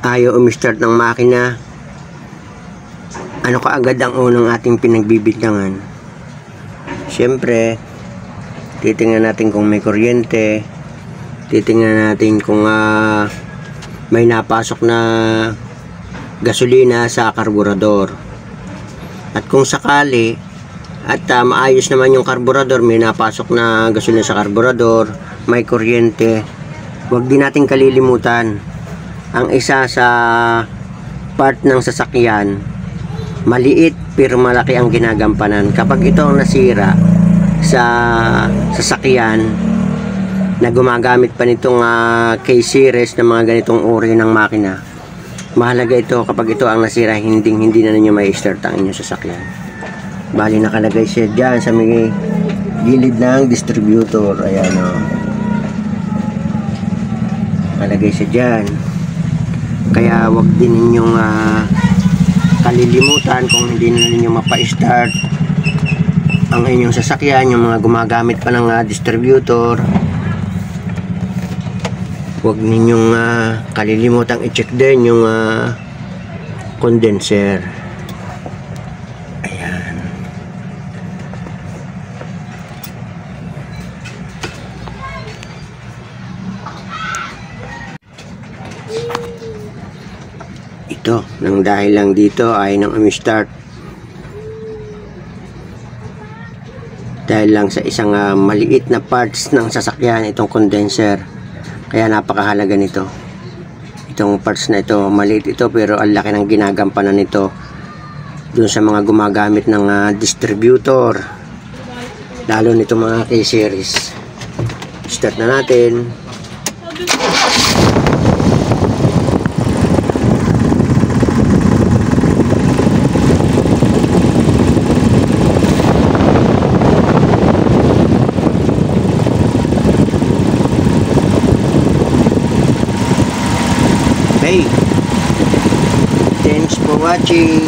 ayaw umistart ng makina, ano kaagad ang unang ating pinagbibintangan? Siyempre, titingnan natin kung may kuryente, titingnan natin kung may napasok na gasolina sa karburador. At kung sakali at maayos naman yung karburador, may napasok na gasolina sa karburador, may kuryente, huwag din natin kalilimutan ang isa sa part ng sasakyan, maliit pero malaki ang ginagampanan. Kapag ito ang nasira sa sasakyan na gumagamit pa nitong K-series na mga ganitong uri ng makina, mahalaga ito. Kapag ito ang nasira, hindi na ninyo may start ang inyong sasakyan. Bali nakalagay siya dyan sa may gilid ng distributor. Ayan o, nakalagay siya dyan. Kaya wag din ninyong kalilimutan kung hindi na ninyo mapa-start ang inyong sasakyan, yung mga gumagamit pa ng distributor. Huwag ninyong kalilimutang i-check din yung condenser. Ayan. Ito, nang dahil lang dito ay nang umi-start dahil lang sa isang maliit na parts ng sasakyan, itong condenser. Kaya napakahalaga nito. Itong parts na ito, maliit ito pero ang laki ng ginagampanan nito dun sa mga gumagamit ng distributor, lalo nito mga K-series. Start na natin. Okay, thanks for watching.